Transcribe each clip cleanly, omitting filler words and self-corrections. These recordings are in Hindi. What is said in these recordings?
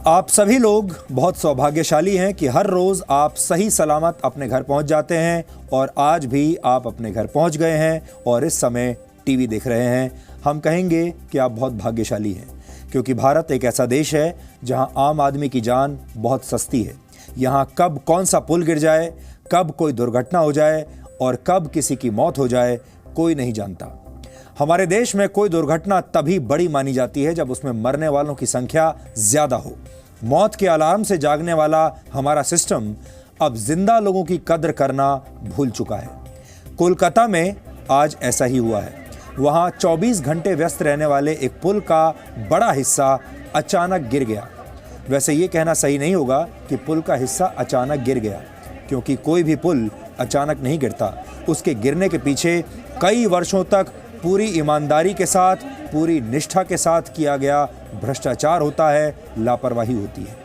आप सभी लोग बहुत सौभाग्यशाली हैं कि हर रोज आप सही सलामत अपने घर पहुंच जाते हैं और आज भी आप अपने घर पहुंच गए हैं और इस समय टीवी देख रहे हैं। हम कहेंगे कि आप बहुत भाग्यशाली हैं क्योंकि भारत एक ऐसा देश है जहां आम आदमी की जान बहुत सस्ती है। यहां कब कौन सा पुल गिर जाए, कब कोई दुर्घटना हो जाए और कब किसी की मौत हो जाए, कोई नहीं जानता। हमारे देश में कोई दुर्घटना तभी बड़ी मानी जाती है जब उसमें मरने वालों की संख्या ज्यादा हो। मौत के अलार्म से जागने वाला हमारा सिस्टम अब जिंदा लोगों की कद्र करना भूल चुका है। कोलकाता में आज ऐसा ही हुआ है। वहां 24 घंटे व्यस्त रहने वाले एक पुल का बड़ा हिस्सा अचानक गिर गया। वैसे ये कहना सही नहीं होगा कि पुल का हिस्सा अचानक गिर गया, क्योंकि कोई भी पुल अचानक नहीं गिरता। उसके गिरने के पीछे कई वर्षों तक पूरी ईमानदारी के साथ, पूरी निष्ठा के साथ किया गया भ्रष्टाचार होता है, लापरवाही होती है।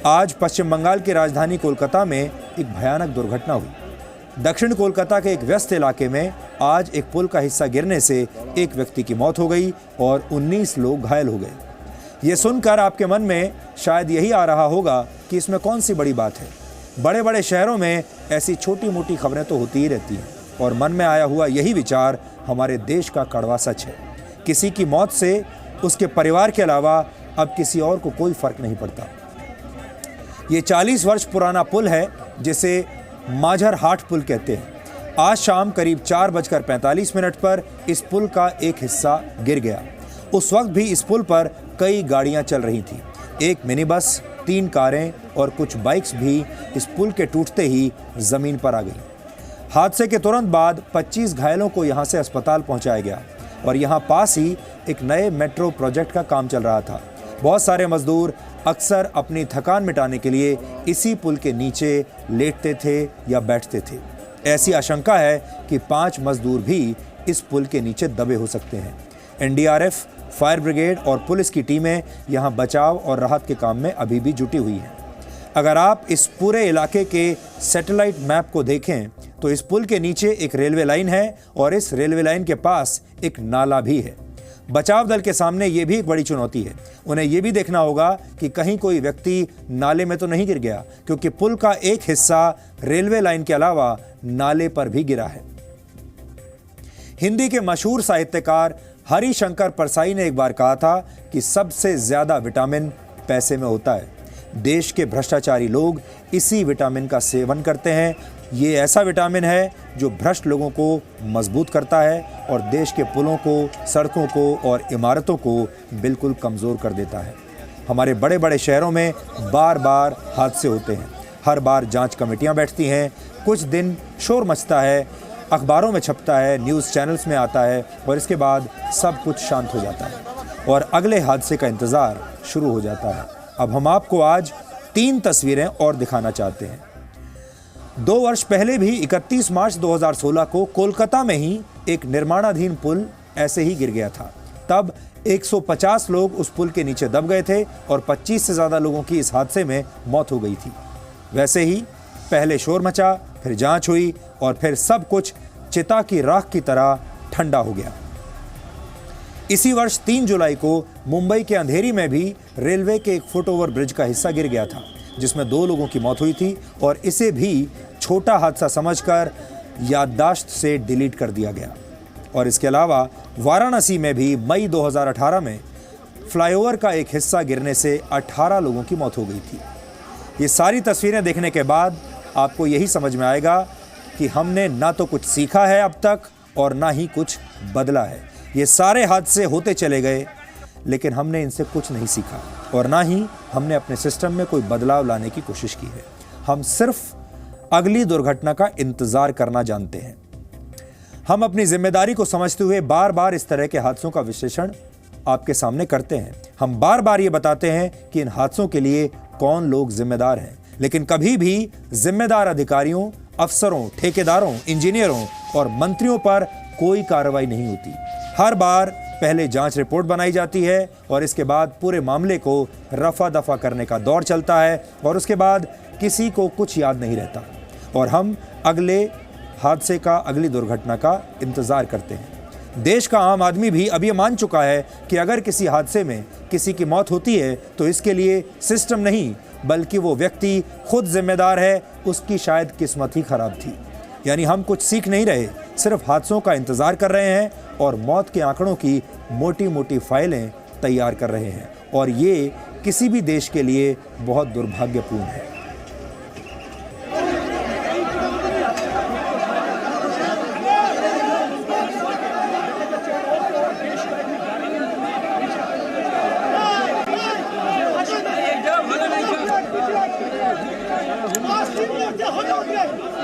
आज पश्चिम बंगाल की राजधानी कोलकाता में एक भयानक दुर्घटना हुई। दक्षिण कोलकाता के एक व्यस्त इलाके में आज एक पुल का हिस्सा गिरने से एक व्यक्ति की मौत हो गई और 19 लोग घायल हो गए। ये सुनकर आपके मन में शायद यही आ रहा होगा कि इसमें कौन सी बड़ी बात है। बड़े बड़े शहरों में ऐसी छोटी मोटी खबरें तो होती ही रहती हैं और मन में आया हुआ यही विचार हमारे देश का कड़वा सच है। किसी की मौत से उसके परिवार के अलावा अब किसी और को कोई फर्क नहीं पड़ता। ये 40 वर्ष पुराना पुल है जिसे माझर हाट पुल कहते हैं। आज शाम करीब 4:45 पर इस पुल का एक हिस्सा गिर गया। उस वक्त भी इस पुल पर कई गाड़ियां चल रही थी। एक मिनी बस, 3 कारें और कुछ बाइक्स भी इस पुल के टूटते ही जमीन पर आ गई। हादसे के तुरंत बाद 25 घायलों को यहां से अस्पताल पहुंचाया गया और यहां पास ही एक नए मेट्रो प्रोजेक्ट का काम चल रहा था। बहुत सारे मजदूर अक्सर अपनी थकान मिटाने के लिए इसी पुल के नीचे लेटते थे या बैठते थे। ऐसी आशंका है कि 5 मजदूर भी इस पुल के नीचे दबे हो सकते हैं। एनडीआरएफ, फायर ब्रिगेड और पुलिस की टीमें यहां बचाव और राहत के काम में अभी भी जुटी हुई हैं। अगर आप इस पूरे इलाके के सैटेलाइट मैप को देखें तो इस पुल के नीचे एक रेलवे लाइन है और इस रेलवे लाइन के पास एक नाला भी है। बचाव दल के सामने ये भी एक बड़ी चुनौती है। उन्हें यह भी देखना होगा कि कहीं कोई व्यक्ति नाले में तो नहीं गिर गया, क्योंकि पुल का एक हिस्सा रेलवे लाइन के अलावा नाले पर भी गिरा है। हिंदी के मशहूर साहित्यकार हरिशंकर परसाई ने एक बार कहा था कि सबसे ज्यादा विटामिन पैसे में होता है। देश के भ्रष्टाचारी लोग इसी विटामिन का सेवन करते हैं। ये ऐसा विटामिन है जो भ्रष्ट लोगों को मजबूत करता है और देश के पुलों को, सड़कों को और इमारतों को बिल्कुल कमज़ोर कर देता है। हमारे बड़े बड़े शहरों में बार बार हादसे होते हैं। हर बार जांच कमेटियां बैठती हैं। कुछ दिन शोर मचता है, अखबारों में छपता है, न्यूज़ चैनल्स में आता है और इसके बाद सब कुछ शांत हो जाता है और अगले हादसे का इंतज़ार शुरू हो जाता है। अब हम आपको आज 3 तस्वीरें और दिखाना चाहते हैं। 2 वर्ष पहले भी 31 मार्च 2016 को कोलकाता में ही एक निर्माणाधीन पुल ऐसे ही गिर गया था। तब 150 लोग उस पुल के नीचे दब गए थे और 25 से ज़्यादा लोगों की इस हादसे में मौत हो गई थी। वैसे ही पहले शोर मचा, फिर जांच हुई और फिर सब कुछ चिता की राख की तरह ठंडा हो गया। इसी वर्ष 3 जुलाई को मुंबई के अंधेरी में भी रेलवे के एक फुटओवर ब्रिज का हिस्सा गिर गया था, जिसमें 2 लोगों की मौत हुई थी और इसे भी छोटा हादसा समझकर याददाश्त से डिलीट कर दिया गया। और इसके अलावा वाराणसी में भी मई 2018 में फ्लाईओवर का एक हिस्सा गिरने से 18 लोगों की मौत हो गई थी। ये सारी तस्वीरें देखने के बाद आपको यही समझ में आएगा कि हमने ना तो कुछ सीखा है अब तक और ना ही कुछ बदला है। ये सारे हादसे होते चले गए, लेकिन हमने इनसे कुछ नहीं सीखा और ना ही हमने अपने सिस्टम में कोई बदलाव लाने की कोशिश की है। हम सिर्फ अगली दुर्घटना का इंतजार करना जानते हैं। हम अपनी जिम्मेदारी को समझते हुए बार बार इस तरह के हादसों का विश्लेषण आपके सामने करते हैं। हम बार बार ये बताते हैं कि इन हादसों के लिए कौन लोग जिम्मेदार हैं, लेकिन कभी भी जिम्मेदार अधिकारियों, अफसरों, ठेकेदारों, इंजीनियरों और मंत्रियों पर कोई कार्रवाई नहीं होती। हर बार पहले जांच रिपोर्ट बनाई जाती है और इसके बाद पूरे मामले को रफा दफा करने का दौर चलता है और उसके बाद किसी को कुछ याद नहीं रहता और हम अगले हादसे का, अगली दुर्घटना का इंतजार करते हैं। देश का आम आदमी भी अब ये मान चुका है कि अगर किसी हादसे में किसी की मौत होती है तो इसके लिए सिस्टम नहीं बल्कि वो व्यक्ति खुद जिम्मेदार है, उसकी शायद किस्मत ही खराब थी। यानी हम कुछ सीख नहीं रहे, सिर्फ हादसों का इंतजार कर रहे हैं और मौत के आंकड़ों की मोटी मोटी फाइलें तैयार कर रहे हैं, और ये किसी भी देश के लिए बहुत दुर्भाग्यपूर्ण है।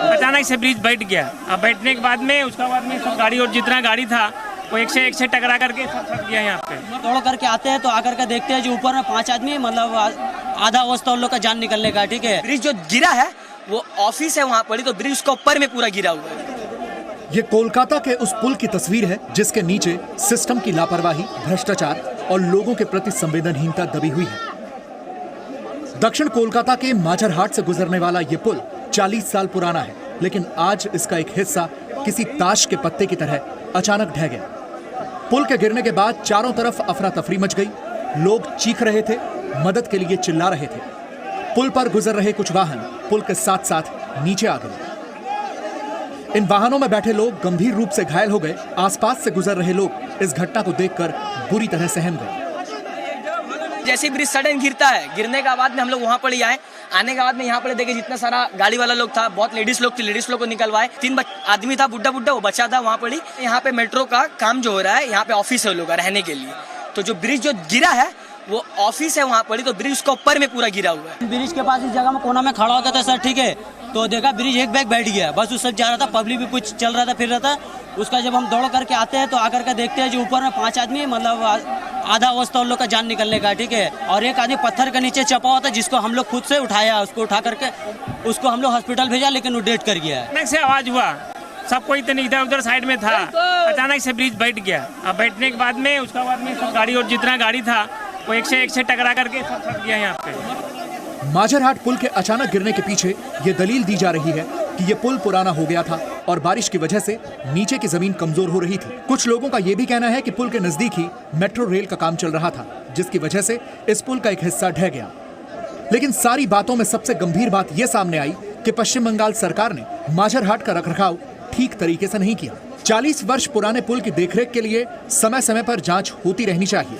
अचानक से ब्रिज बैठ गया। अब बैठने के बाद में उसका बाद में सब गाड़ी और जितना गाड़ी था वो एक से टकरा करके सब फंस गया यहाँ पे। दौड़ करके आते हैं तो आकर के देखते हैं जो ऊपर में 5 आदमी, मतलब आधा अवस्था उन लोग का जान निकलने का। ठीक है, ब्रिज जो गिरा है वो ऑफिस है वहाँ पड़ी, तो ब्रिज उसका ऊपर में पूरा गिरा हुआ है। ये कोलकाता के उस पुल की तस्वीर है जिसके नीचे सिस्टम की लापरवाही, भ्रष्टाचार और लोगों के प्रति संवेदनहीनता दबी हुई है। दक्षिण कोलकाता के माझरहाट से गुजरने वाला ये पुल 40 साल पुराना है, लेकिन आज इसका एक हिस्सा किसी ताश के पत्ते की तरह अचानक ढह गया। पुल के गिरने के बाद चारों तरफ अफरा तफरी मच गई। लोग चीख रहे थे, मदद के लिए चिल्ला रहे थे। पुल पर गुजर रहे कुछ वाहन पुल के साथ साथ नीचे आ गए। इन वाहनों में बैठे लोग गंभीर रूप से घायल हो गए। आसपास से गुजर रहे लोग इस घटना को देखकर बुरी तरह सहम गए। जैसे ब्रिज सडन गिरता है, गिरने के बाद में हम लोग वहाँ पर ही आए। आने के बाद में यहाँ पर देखे जितना सारा गाड़ी वाला लोग था, बहुत लेडीज लोग थी, लेडीज लोग को निकलवाए। 3 आदमी था, बुड्ढा वो बचा था वहाँ पर ही। यहाँ पे मेट्रो का काम जो हो रहा है, यहाँ पे ऑफिस है लोग रहने के लिए, तो जो ब्रिज जो गिरा है वो ऑफिस है वहाँ पड़ी, तो ब्रिज उसका ऊपर में पूरा गिरा हुआ है। ब्रिज के पास इस जगह में कोना में खड़ा होता था सर, ठीक है, तो देखा ब्रिज एक बैग बैठ गया, बस उस सब जा रहा था, पब्लिक भी कुछ चल रहा था, फिर रहा था। उसका जब हम दौड़ करके आते हैं तो आकर के देखते हैं जो ऊपर में 5 आदमी, मतलब आधा अवस्था उन लोग का जान निकलने का। ठीक है, और एक आदमी पत्थर के नीचे चपा हुआ था जिसको हम लोग खुद से उठाया, उसको उठा करके उसको हम लोग हॉस्पिटल भेजा, लेकिन वो डेथ कर गया है। अचानक से आवाज हुआ, सब कोई तो इधर उधर साइड में था। अचानक से ब्रिज बैठ गया। अब बैठने के बाद में उसका बाद में सब गाड़ी और जितना गाड़ी था वो एक से टकरा करके सब फंस गया यहाँ पे। माझरहाट पुल के अचानक गिरने के पीछे ये दलील दी जा रही है कि ये पुल पुराना हो गया था और बारिश की वजह से नीचे की जमीन कमजोर हो रही थी। कुछ लोगों का ये भी कहना है कि पुल के नजदीक ही मेट्रो रेल का काम चल रहा था, जिसकी वजह से इस पुल का एक हिस्सा ढह गया। लेकिन सारी बातों में सबसे गंभीर बात यह सामने आई कि पश्चिम बंगाल सरकार ने माझरहाट का रखरखाव ठीक तरीके से नहीं किया। 40 वर्ष पुराने पुल की देखरेख के लिए समय समय पर जांच होती रहनी चाहिए,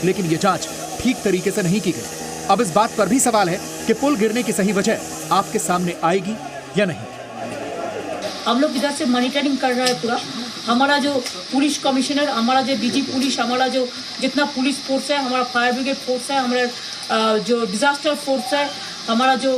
लेकिन ये जांच ठीक तरीके से नहीं की गई। अब इस बात पर भी सवाल है कि पुल गिरने की सही वजह आपके सामने आएगी या नहीं। हम लोग इधर से मॉनिटरिंग कर रहा है पूरा। हमारा जो पुलिस कमिश्नर, हमारा जो डीजी पुलिस, हमारा जो जितना पुलिस फोर्स है, हमारा फायर ब्रिगेड फोर्स है, हमारा जो डिजास्टर फोर्स है, हमारा जो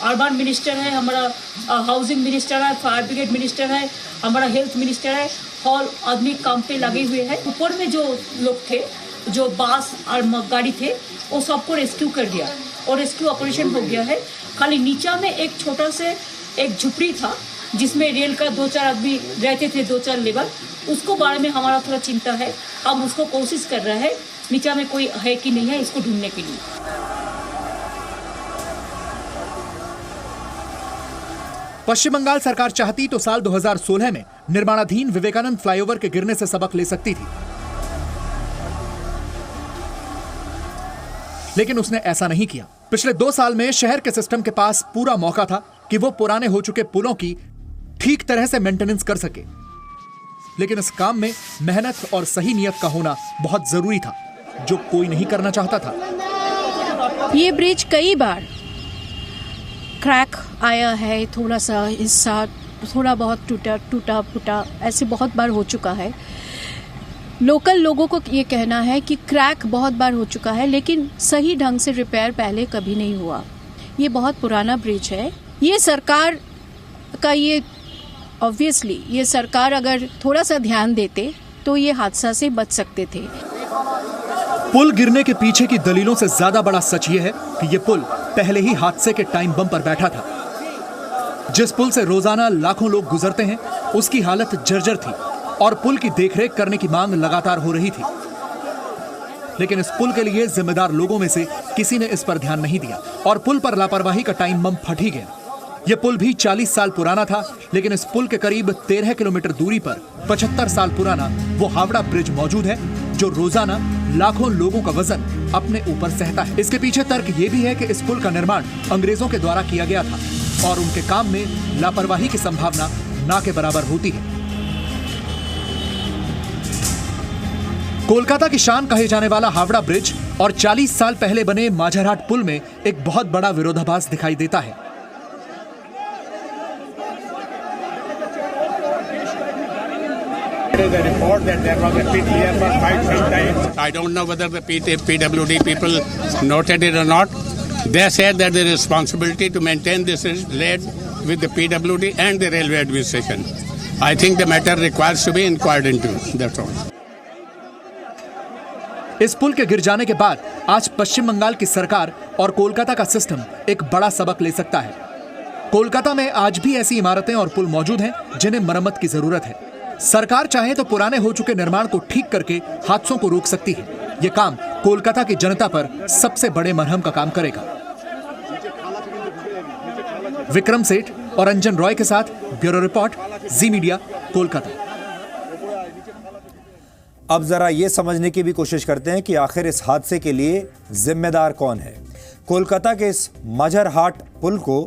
अर्बन मिनिस्टर है, हमारा हाउसिंग मिनिस्टर है, फायर ब्रिगेड मिनिस्टर है, हमारा हेल्थ मिनिस्टर है, ऑल आदमी काम पे लगे हुए हैं। ऊपर में जो लोग थे, जो बस और गाड़ी थे, वो सबको रेस्क्यू कर दिया और रेस्क्यू ऑपरेशन हो गया है। खाली नीचा में एक छोटा से एक झुपड़ी था जिसमें रेल का 2-4 आदमी रहते थे, 2-4 लेबर, उसको बारे में हमारा थोड़ा चिंता है। हम उसको कोशिश कर रहे हैं नीचा में कोई है कि नहीं है इसको ढूंढने के लिए। पश्चिम बंगाल सरकार चाहती तो साल 2016 में निर्माणाधीन विवेकानंद फ्लाईओवर के गिरने से सबक ले सकती थी, लेकिन उसने ऐसा नहीं किया। पिछले 2 साल में शहर के सिस्टम के पास पूरा मौका था कि वो पुराने हो चुके पुलों की ठीक तरह से मेंटेनेंस कर सके, लेकिन इस काम में मेहनत और सही नियत का होना बहुत जरूरी था, जो कोई नहीं करना चाहता था। ये ब्रिज कई बार क्रैक आया है, थोड़ा सा हिस्सा थोड़ा बहुत टूटा फूटा ऐसे बहुत बार हो चुका है। लोकल लोगों को ये कहना है कि क्रैक बहुत बार हो चुका है, लेकिन सही ढंग से रिपेयर पहले कभी नहीं हुआ। ये बहुत पुराना ब्रिज है। ये सरकार का ये ऑब्वियसली ये सरकार अगर थोड़ा सा ध्यान देते तो ये हादसा से बच सकते थे। पुल गिरने के पीछे की दलीलों से ज्यादा बड़ा सच ये है कि ये पुल पहले ही हादसे के टाइम बम पर बैठा था। जिस पुल से रोजाना लाखों लोग गुजरते हैं उसकी हालत जर्जर थी और पुल की देखरेख करने की मांग लगातार हो रही थी, लेकिन इस पुल के लिए जिम्मेदार लोगों में से किसी ने इस पर ध्यान नहीं दिया और पुल पर लापरवाही का टाइम बम फट ही गया। ये पुल भी 40 साल पुराना था, लेकिन इस पुल के करीब 13 किलोमीटर दूरी पर 75 साल पुराना वो हावड़ा ब्रिज मौजूद है, जो रोजाना लाखों लोगों का वजन अपने ऊपर सहता है। इसके पीछे तर्क ये भी है कि इस पुल का निर्माण अंग्रेजों के द्वारा किया गया था और उनके काम में लापरवाही की संभावना ना के बराबर होती है। कोलकाता की शान कहे जाने वाला हावड़ा ब्रिज और 40 साल पहले बने माझरहाट पुल में एक बहुत बड़ा विरोधाभास दिखाई देता है। There is a report that there was a pit here for quite some time. I don't know whether the PWD people noted it or not. They said that the responsibility to maintain this is laid with the PWD and the railway administration. I think the matter requires to be inquired into. That's all. इस पुल के गिर जाने के बाद आज पश्चिम बंगाल की सरकार और कोलकाता का सिस्टम एक बड़ा सबक ले सकता है। कोलकाता में आज भी ऐसी इमारतें और पुल मौजूद हैं जिन्हें मरम्मत की जरूरत है। सरकार चाहे तो पुराने हो चुके निर्माण को ठीक करके हादसों को रोक सकती है। यह काम कोलकाता की जनता पर सबसे बड़े मरहम का काम करेगा। विक्रम सेठ और अंजन रॉय के साथ ब्यूरो रिपोर्ट, जी मीडिया, कोलकाता। अब जरा ये समझने की भी कोशिश करते हैं कि आखिर इस हादसे के लिए जिम्मेदार कौन है। कोलकाता के इस माझरहाट पुल को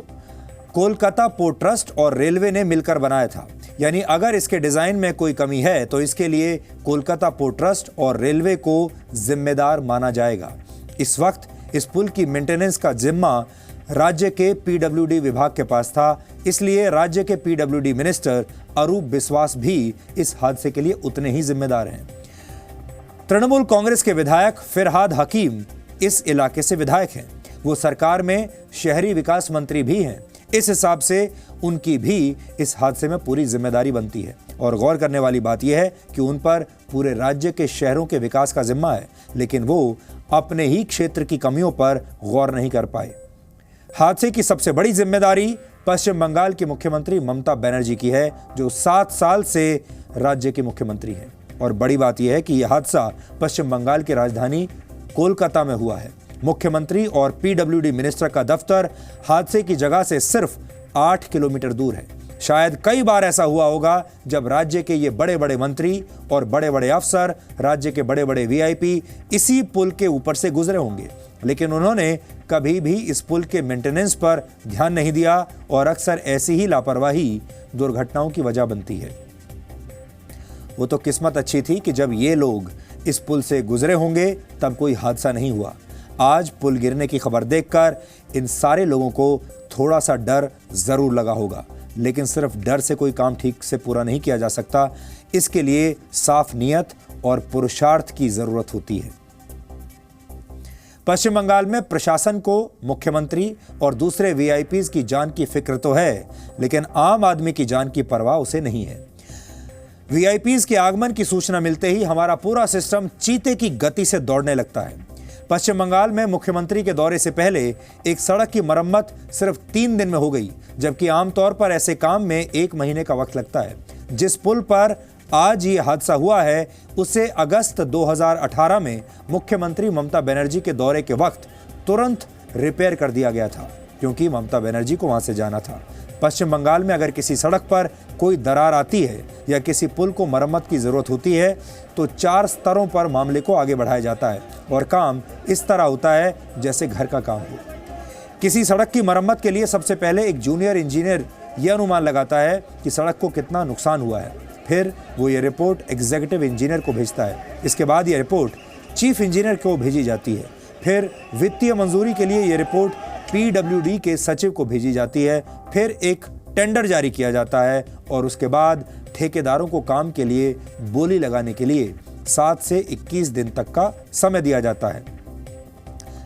कोलकाता पोर्ट ट्रस्ट और रेलवे ने मिलकर बनाया था। यानी अगर इसके डिजाइन में कोई कमी है तो इसके लिए कोलकाता पोर्ट ट्रस्ट और रेलवे को जिम्मेदार माना जाएगा। इस वक्त इस पुल की मेंटेनेंस का जिम्मा राज्य के पीडब्ल्यूडी विभाग के पास था, इसलिए राज्य के पीडब्ल्यूडी मिनिस्टर अरूप बिस्वास भी इस हादसे के लिए उतने ही जिम्मेदार हैं। तृणमूल कांग्रेस के विधायक फिरहाद हकीम इस इलाके से विधायक हैं। वो सरकार में शहरी विकास मंत्री भी हैं। इस हिसाब से उनकी भी इस हादसे में पूरी जिम्मेदारी बनती है। और गौर करने वाली बात यह है कि उन पर पूरे राज्य के शहरों के विकास का जिम्मा है, लेकिन वो अपने ही क्षेत्र की कमियों पर गौर नहीं कर पाए। हादसे की सबसे बड़ी जिम्मेदारी पश्चिम बंगाल की मुख्यमंत्री ममता बनर्जी की है, जो 7 साल से राज्य की मुख्यमंत्री है। और बड़ी बात यह है कि यह हादसा पश्चिम बंगाल की राजधानी कोलकाता में हुआ है। मुख्यमंत्री और पीडब्ल्यूडी मिनिस्टर का दफ्तर हादसे की जगह से सिर्फ 8 किलोमीटर दूर है। शायद कई बार ऐसा हुआ होगा जब राज्य के ये बड़े बड़े मंत्री और बड़े बड़े अफसर, राज्य के बड़े बड़े वीआईपी इसी पुल के ऊपर से गुजरे होंगे, लेकिन उन्होंने कभी भी इस पुल के मेंटेनेंस पर ध्यान नहीं दिया और अक्सर ऐसी ही लापरवाही दुर्घटनाओं की वजह बनती है। वो तो किस्मत अच्छी थी कि जब ये लोग इस पुल से गुजरे होंगे तब कोई हादसा नहीं हुआ। आज पुल गिरने की खबर देखकर इन सारे लोगों को थोड़ा सा डर जरूर लगा होगा, लेकिन सिर्फ डर से कोई काम ठीक से पूरा नहीं किया जा सकता। इसके लिए साफ नीयत और पुरुषार्थ की जरूरत होती है। पश्चिम बंगाल में प्रशासन को मुख्यमंत्री और दूसरे वीआईपीज की जान की फिक्र तो है, लेकिन आम आदमी की जान की परवाह उसे नहीं है। वीआईपीज के आगमन की सूचना मिलते ही हमारा पूरा सिस्टम चीते की गति से दौड़ने लगता है। पश्चिम बंगाल में मुख्यमंत्री के दौरे से पहले एक सड़क की मरम्मत सिर्फ 3 दिन में हो गई, जबकि आमतौर पर ऐसे काम में 1 महीने का वक्त लगता है। जिस पुल पर आज ये हादसा हुआ है उसे अगस्त 2018 में मुख्यमंत्री ममता बनर्जी के दौरे के वक्त तुरंत रिपेयर कर दिया गया था, क्योंकि ममता बनर्जी को वहां से जाना था। पश्चिम बंगाल में अगर किसी सड़क पर कोई दरार आती है या किसी पुल को मरम्मत की जरूरत होती है तो 4 स्तरों पर मामले को आगे बढ़ाया जाता है और काम इस तरह होता है जैसे घर का काम हो। किसी सड़क की मरम्मत के लिए सबसे पहले एक जूनियर इंजीनियर यह अनुमान लगाता है कि सड़क को कितना नुकसान हुआ है। फिर वो ये रिपोर्ट एग्जीक्यूटिव इंजीनियर को भेजता है। इसके बाद ये रिपोर्ट चीफ इंजीनियर को भेजी जाती है। फिर वित्तीय मंजूरी के लिए ये रिपोर्ट पीडब्ल्यूडी के सचिव को भेजी जाती है। फिर एक टेंडर जारी किया जाता है और उसके बाद ठेकेदारों को काम के लिए बोली लगाने के लिए 7 से 21 दिन तक का समय दिया जाता है।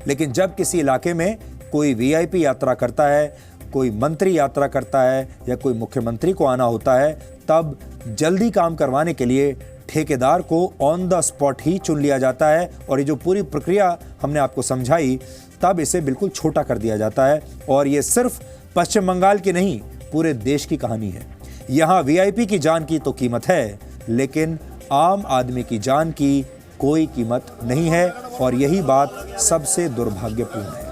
लेकिन जब किसी इलाके में कोई वीआईपी यात्रा करता है, कोई मंत्री यात्रा करता है या कोई मुख्यमंत्री को आना होता है, तब जल्दी काम करवाने के लिए ठेकेदार को ऑन द स्पॉट ही चुन लिया जाता है। और ये जो पूरी प्रक्रिया हमने आपको समझाई, तब इसे बिल्कुल छोटा कर दिया जाता है। और ये सिर्फ पश्चिम बंगाल की नहीं, पूरे देश की कहानी है। यहाँ वीआईपी की जान की तो कीमत है, लेकिन आम आदमी की जान की कोई कीमत नहीं है, और यही बात सबसे दुर्भाग्यपूर्ण है।